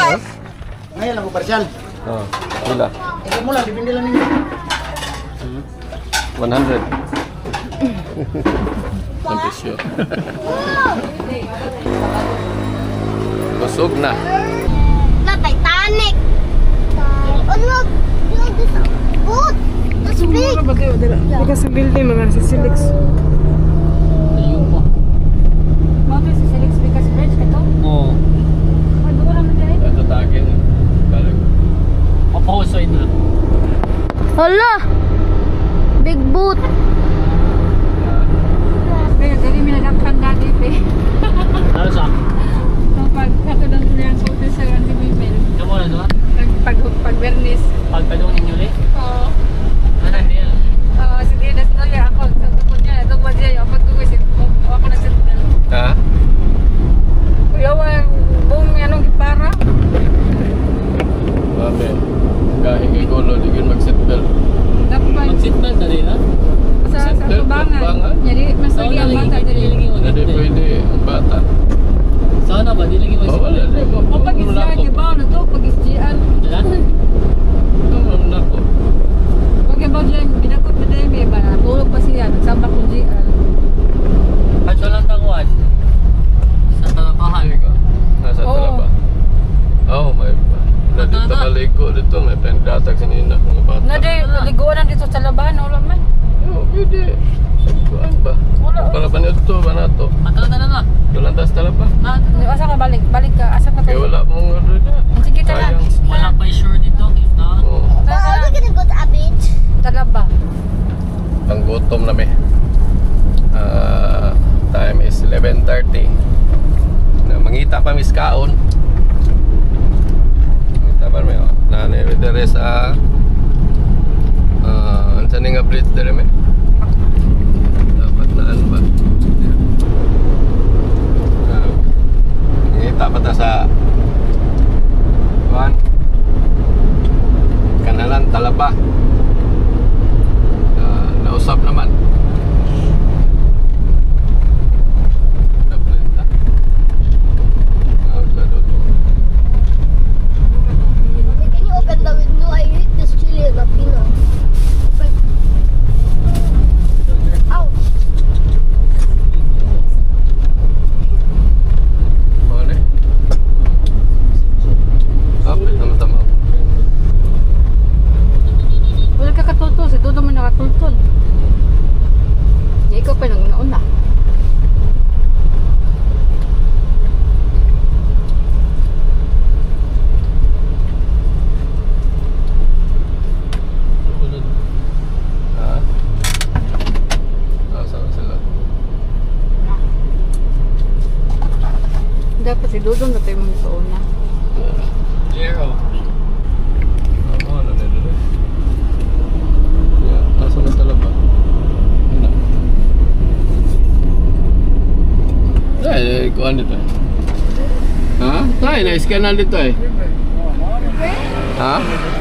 Ngayon lang ko parsyal. Oh, wala. Ikaw mo lang, dipindi lang ninyo. 100. Ang presyo. Busog na. Na Titanic. Oh look, look this boat. That's big. Ika sa building mga sisilix. Ayun po. Mga sisilix because bridge ka to? Oo. Doon naman dahil. Ito tagin. Opposite na. Hala. Big boat. Kaya dali minalakhan dati pe. Ano sa? Pag katulad nila yung photo sa anti-women. Ito mo na doon? Pag Bernis. Pagpadungin nyo ulit? Oo. Ano hindi yan? Sige, that's all ya. Ako, sa tukod niya. Ito ba siya? Ako gugusin. Ako na sa tukod. Ha? Kuya, buong anong gipara. Babe. Kahit kay Golo, di yun mag-seatbelt. Dapat Mag-seatbelt na rin ha? sa Seatbelt, tubangan. tubangan. Jadi, mas Saan lagi na ang lagi bata. Jadi, Hindi pwede ang bata. Sana ba? Di lagi Oh, wala. mag-seatbelt? Di mo. o pag isla, ibaw na to. Pag isjian. Diyan? Ano ko? Huwag ibaw dyan. Binakot na dyan. May iba. Tulog pa siya. Nagsabak ko jian. At so lang takuan? Sa talapahan. Nasa Oo. talaba. Oh, may na dito maligo dito. May pendatag sinina mga bata. Na day, liguan dito sa laban. Wala man. Oh, pwede. Kuan ba? Wala. Para pa nito ba na to? Matala na na. Tulantas talaba. Asa ka balik? Balik ka. Asa ka Kaya to? wala mong ano na. Sige, tala. Sayang. Wala pa sure dito. If na. Oh, Oh, are we gonna go to a beach? Talaba. pang gutom na may. Time is 11:30. Na mangita pa mis kaon. Mangita pa may. Na ni dere sa unsa ni nga bridge dere may. Dapat na ano ba? Mangita pa ta sa kuan. Kanalan Talaba. Nausap naman. Naplenta. Can you open the window? I hate this chili in the pino. Open. Ouch. Ano eh? Kapit tama-tama. Wala ka katultol. Si Dodo mo nakatultol. Ya, ikaw pa nang una-una. Ha? Saan sila? Dapat si Dodo na tayo mong sa una. Zero. Ano na dito? Yeah, nasa na talaba. Ano? Ay, kuhan dito. Ha? Tay, na-scan na dito eh. Ha?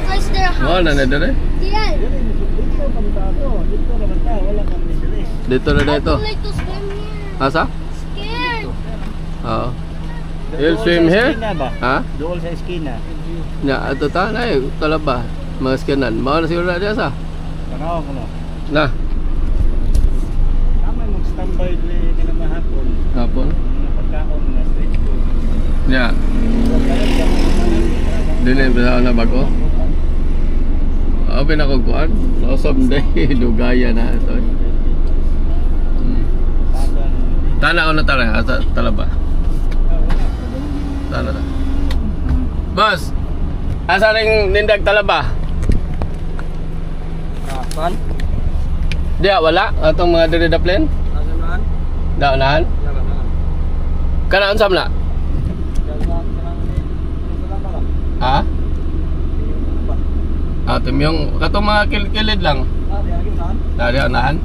Place their house. Wala na dito eh. Yeah. Dito na I dito. would like to swim here. Asa? Scared. Oo. You'll swim here? Ha? Doon sa eskina. Ya, ato ta na eh. Talaba. Mga scanan. Mao na siguro na diya sa. Tanaw ko no. Na. Tama mag-standby dili nila mahapon. Hapon. Pagkaon na street food. Ya. Dili ba na bago? Abi na ko kuan. Nausap day dugaya na ito. Tanaw na tara asa talaba. Tana na. Boss. Asa ring nindag talaba? Kapan? Dia wala atong mga diri daplin? Nasaan? Daunahan. Kana unsam na? Ha? Atom yung katong mga kilid lang. Dari unahan.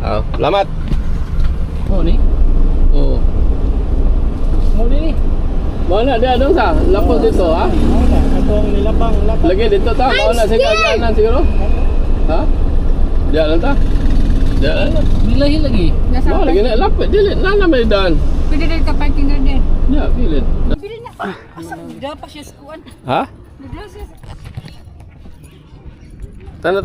Oh, salamat. Oh ni? Oh. Oh ni? Mana dia dong sa? Lapos dito ha? Atong nilabang lapang. Lagi dito ta, mao na sige agianan siguro. Ha? Dia lang ta. Dia lang. Bilahi lagi. Nasa Mao lagi na lapit dili na may daan. Pwede rin ka parking na din. Ya, pilit. Pwede na. Diyan pa siya skuan. Ha? Diyan siya. Tana.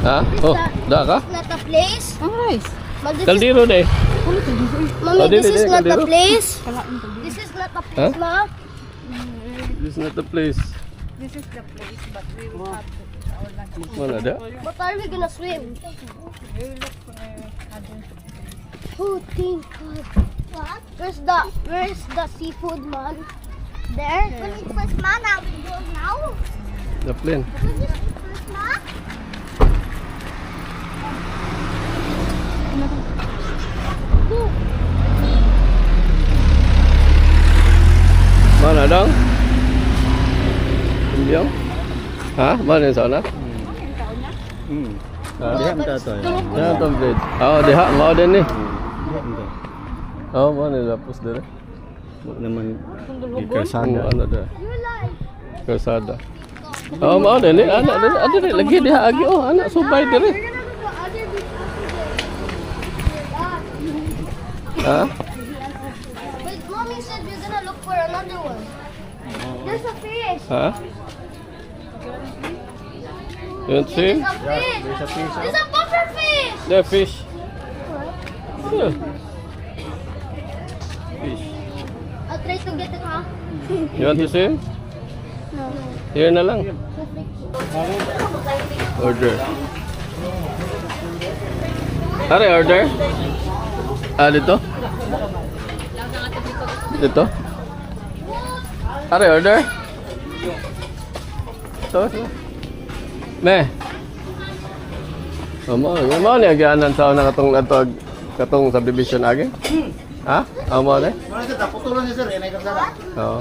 Ha? Oh, da ka? Not the place. Ang rice. But this is, Kaldero de. Mommy, Oh, this dili, is dili, not the kaldero. place. Kalain to. This is not the Huh? place, Ma. This is not the place. This is the place, but we will have to put our lunch. Mana ada? But are we gonna swim? We will look for other. Oh, thank God. What? Where's the seafood, man? There? When it was mana, we go now. The plane. When it was ma? Mana dong? Imbyong? Ha? Mana yang sana? Ha? Diha man tato. Jangan template. Oh, diha mau din ni. Diha man. Oh, mana lapus dia? Wa naman Ano ikasanda. ano dia? You like? Kasada. Oh, mau din ni. Anak dia ada ni lagi dia lagi. Oh, anak subay dia ni. We're gonna go to other beach today. Ha? But Mommy said we're gonna look for another one. There's a fish. Ha? You see? There's a fish. There's a fish. There's a buffer fish. There fish. Yeah. Fish. I'll try to get it, huh? You want to see? No. Here na lang. Order. Are order? Ah, dito? Dito? Are order? Ito? Me. Amo, mo ni agianan sa una katong subdivision agi? Ha? Amo ni? Wala ka putulan niya sir, yan ay kasada. Oo.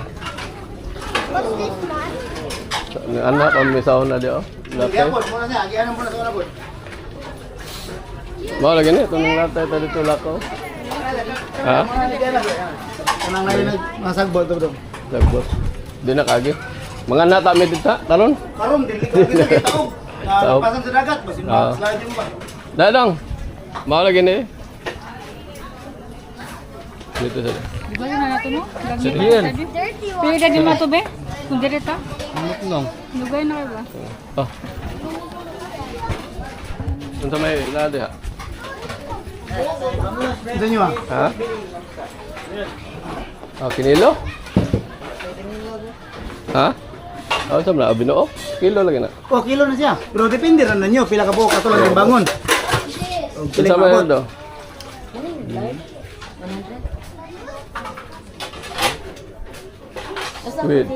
What's this, man? Anak kami sa una di oh. Latay. Muna siya, agianan mo na sa una po. Mau lagi ni itong latay tadi tu lako. Ha? Kanang na masagbot bro. Lagbot. Di na kagi. Mga nata mi dita karon. Karon dili ko kita kay taog. Taog. Pasan sa dagat basin Ah. slide yung ba. Dadang. Mau lagi ni. Dito sa. Di ba yun na nato no? Siriyan. Dirty one. Pili ka di mo to be? Kung direta? Nong. Lugay na kayo ba? Oh. Unsa may lade ha? Ito nyo ah. Ha? Oh, kinilo? Ha? Oh, sa mga binoo? Kilo lagi na. Oh, kilo na siya. Pero depende rin na nyo, pila ka buo katulad ng bangon. O, Unsa may abot. do? Squid.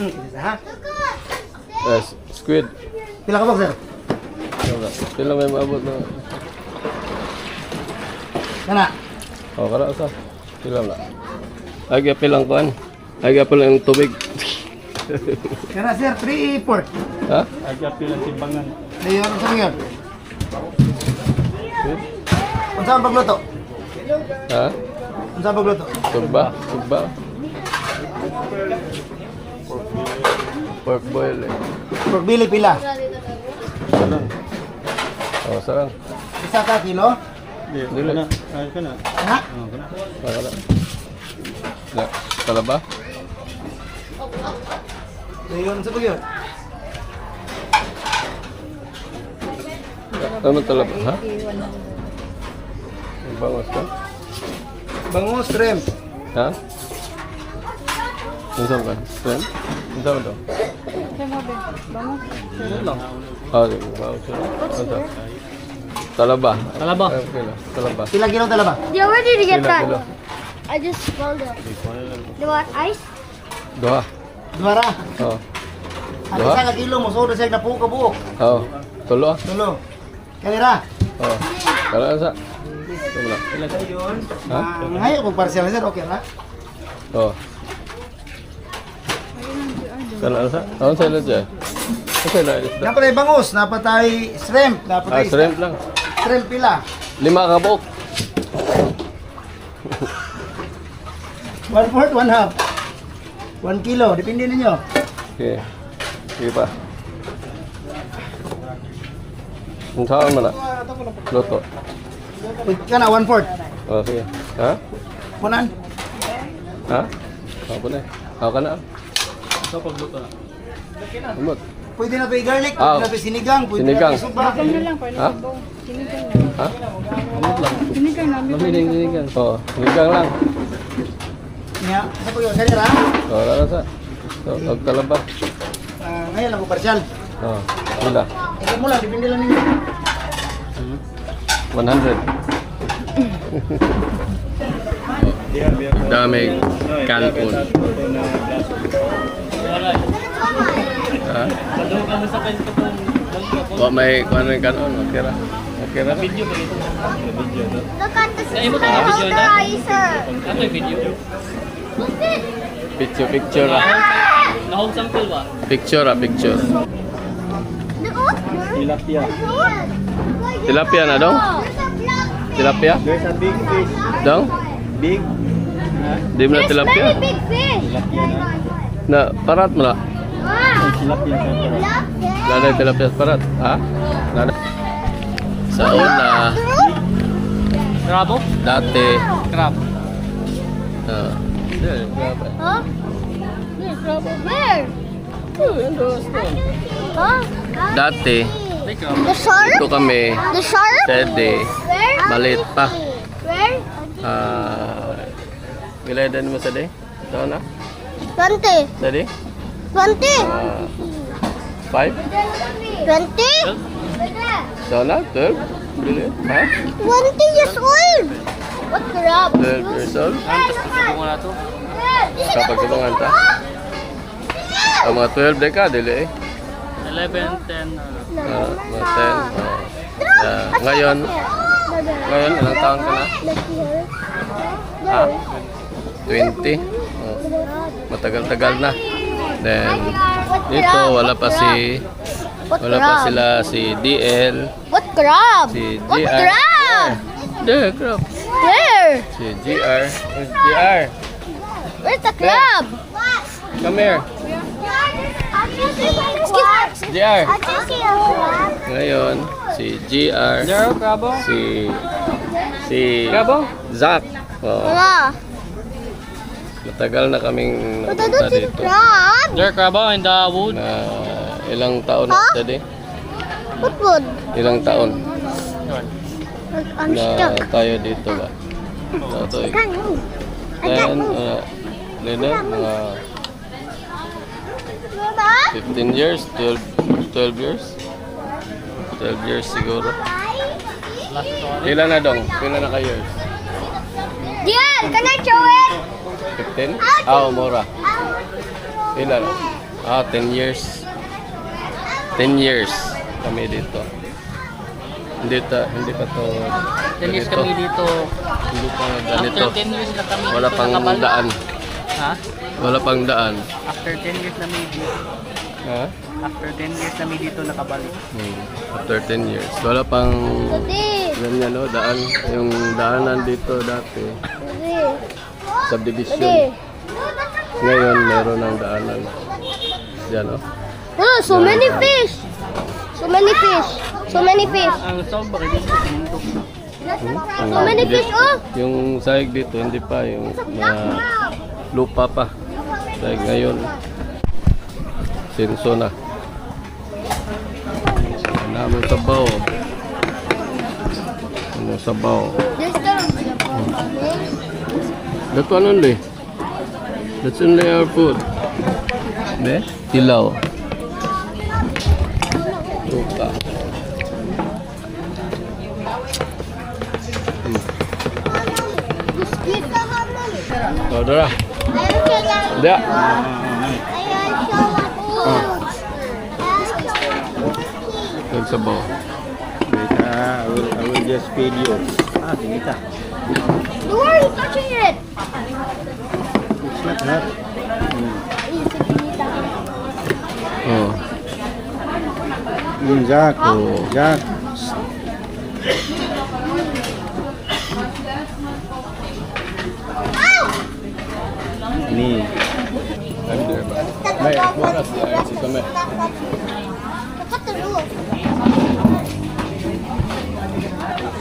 Isa ha? Yes, squid. Pila ka buo sir? Sila may maabot na. Kana. Oh, kara sa. Sila na. Agi pilang kuan. Agi pilang tubig. Kana sir, 3-4. Ha? Agya pilang timbangan. Dayo ano sa ngayon? Unsa ang pagluto? Ha? Unsa ang pagluto? Tugba, tugba. Pork boil eh. Pork belly pila. Oh, sarang. Isa ka kilo? Dili. Kana. Ay kana. Ha? Oh, kara. Na, talaba? Dayo ano sa pagyon? Ano talaba, ha? Bangos ka? Bangus shrimp. Ha? Unsa ka? Shrimp? Unsa ba to? Kaya mo be? Bangus. Ah, bangos ka. Unsa? Talaba. Talaba. Okay na. Talaba. Pila kilo talaba? Yeah, where did you get Kilo, that? kilo. I just found it. You want ice? Duha. Duara. Oh. Ang Duha? isa ka kilo mo soda siya na buo ka buo. Oh. Tulo. Tulo. Kanira. Oh. Kala sa. Tumla. Pila sa yun? Ha? Ngayon kung parcial sir, okay ra? Oh. Kala sa. Ano sa ilo dyan? Okay na. isda. Napatay bangus, napatay shrimp, Ah, napatay shrimp lang. shrimp pila. 5 ka buok. 1/4, 1/2. 1 kilo, depende ninyo. Okay. Sige pa. Ang saan mo na? Luto. Pwede ka na, 1/4. Oh, sige. Ha? Punan. Ha? Ako na. Ako ka na. Umot. Pwede na ito i-garlic, Ah. pwede na ito sinigang, pwede Sinigang. na ito suba. Ha? Ha? Sinigang. Oh, sinigang lang. Nga, sa po yun, kanira. Oh, wala sa. So, magkalaba. Ngayon lang po parsyal. Oh, wala. Ikaw mo lang, depende lang ninyo. 100. Dami kanpon. Ha? Wa may kuan kanon, okay ra. Okay ra. Look at the riser. Picture ra. Nahog sample ba? Picture ra, picture. Tilapia. Tilapia na dong? Tilapia? There's a big fish. Dong? Big. Di mo na tilapia? Very big fish. Na parat mo na. Tilapia. Nada tilapia parat. Ha? Nada. Sa una, Krabo? dati. Crab. Grabe. Huh? Where? Huh? Dati, The shark? ito kami, The shark? sede, Where? maliit pa. Where? Giladan mo sede? Ito na? 20. Sede? 20. 5? 20? Ito na? 12? Bili? Ha? 20 years old. What crab? 12 years old? Bunga na to. Kapag tulungan ta. Ang mga 12 deka, dili eh. 11, 10. Mga 10. Ngayon, ilang taon ka na? Ha? 20? Oh, matagal-tagal na. Then, dito wala pa sila si DL, What crab? si What GR. crab? There, crab. Where? Si GR. Where's GR? Where's the crab? Come here. Excuse me. GR. I can see a crab. Ngayon, si GR. Zero, Krabo? Si Zach. Oh, Wala. matagal na kaming But I napunta don't see the dito. crab. Zero, Krabo in the wood. Na ilang taon na dati? What wood? Ilang taon I'm na stuck. tayo dito ba? Ito, I can't move. I then, can't move. mga Mama? 15 years, 12 years. 12 years siguro. Pila na dong? Pila na ka years? Dian, can I throw it? 15? Mura. Pila na? 10 years. 10 years kami dito. Hindi pa to 10 years ganito. kami dito. Hindi pa ganito. After 10 years na kami Wala dito pang nakabalik. daan. Ha? Wala pang daan. After 10 years na may dito. Ha? After 10 years na may dito nakabalik. After 10 years. Wala pang Daddy. ganyan no, daan. Yung daanan dito dati. Daddy. Subdivision. Daddy. Ngayon meron ng daanan. Yan no. Oh, so many fish. So many fish. So many fish. Ang sound ba kayo dito? Sinuntok. So many fish, oh. Yung sahig dito hindi pa yung lupa pa. Sahig ngayon. Sinso na. Namin sabaw. Ano sabaw? There's the... That one only. That's only our food. Ne? Tilaw. Lupa. Biscuit ka ka, Mami. Oh, dara. Ayaw siya lang. Da. Ayaw siya lang. Yung sabaw. Wait, I will just feed you. Sinita. Why are you touching it? It's not hot. Oh. Jack. Oh. Jack. Ni. Under ba? May bukas yan. Si Kame. Look at the roof.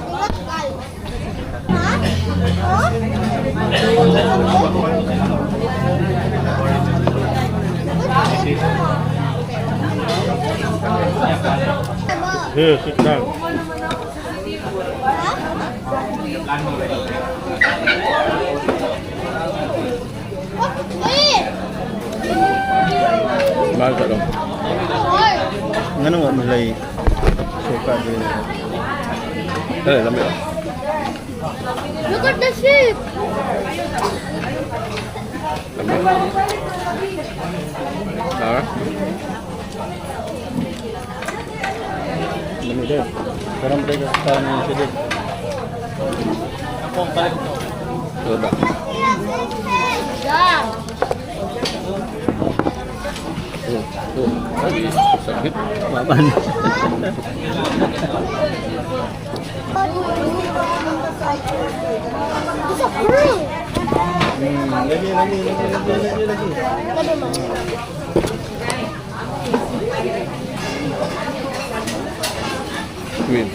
Look, guys. Huh? Here, sit down. Wait! Mahal ka dong. Ngano nga malay suka din. Dali, lamig ah. Look at the sheep! Lamig. Ah? Dami din. Parang tayo sa mga sila. Ako ang palit ito. Ito ba? Yeah! Ay, sakit. Mapan. It's a fruit! Lagi. Sabi mo. Queen.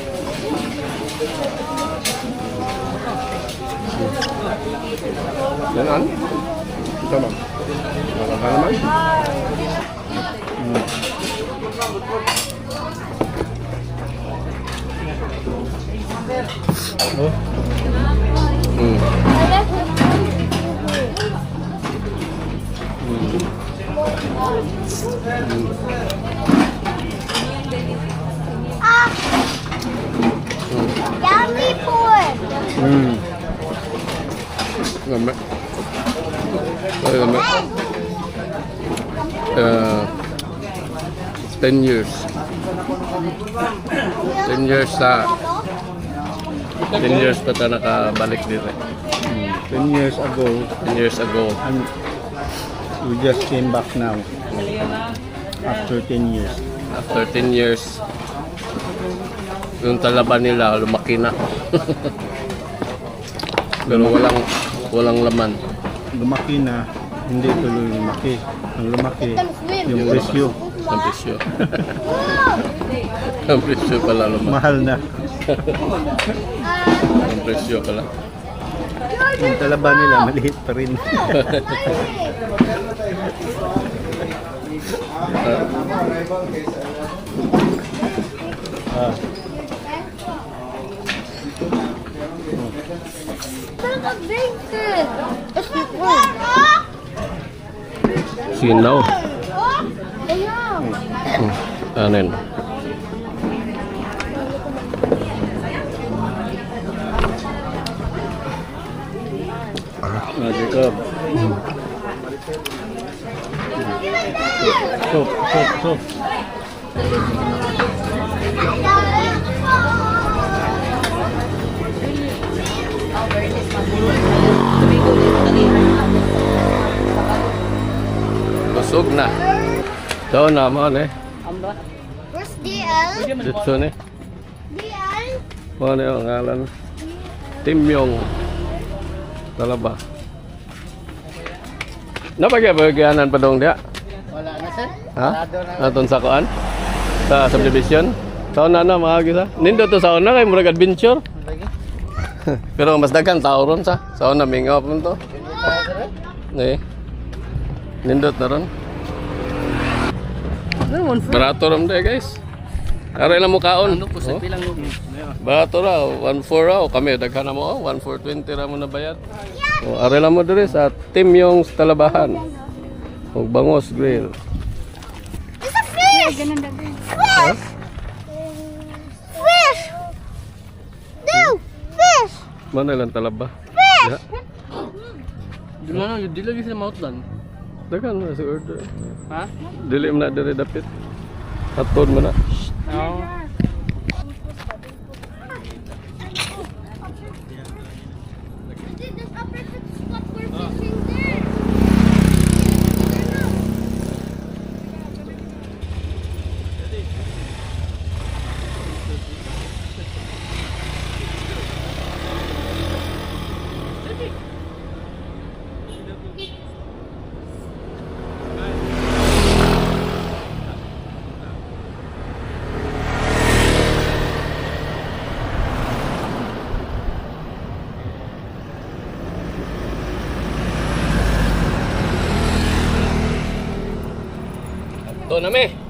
Yan an? Ito ba? Nakaka naman? Oh, Ah! Yummy food! Lama. Ay, lama. 10 years. 10 years sa 10 years pa ta nakabalik dito. 10 years ago, 10 years ago. and we just came back now. After 10 years. After 10 years, yung talaba nila lumaki na. Pero walang laman. Lumaki na, hindi tuloy lumaki. Ang lumaki, yung presyo. Ang presyo. Ang presyo pala lumaki. Mahal na. Ang presyo pala. Yung talaba nila, maliit pa rin. Ah. Look at big fish! It's the fruit! Sinaw. Ayan! Anin. Ah, Jacob. Soup. Busog na. Daw naman eh. Where's DL? Dito ni. DL? Ano yung ngalan? Timyong. Talaba. Napagyanan pa dong dia? Wala na sir. Ha? Aton sa kuan? Sa subdivision? Taon na mga gisa. Nindo to sa una kay murag adventure. Lagi. Pero mas daghan tao ron sa. Sa una mingaw pa to. Eh. Nindot na ron. Barato ram day guys. Aray lang mo kaon. Ano po sa pilang lugo? Barato ra 1.4 raw kami daghan na mo 1.420 ra mo na bayad. O aray lang mo diri sa Timyong Talabahan. Og Bangos Grill. It's a fish! Fish! Fish! No! Fish! Mana lang talaba? Fish! Di na di lagi sa Mountain. Daghan mo na si order. Ha? Dili mo na diri dapit. Aton mo na. Oo. There's a perfect spot for fishing there. Luto na me.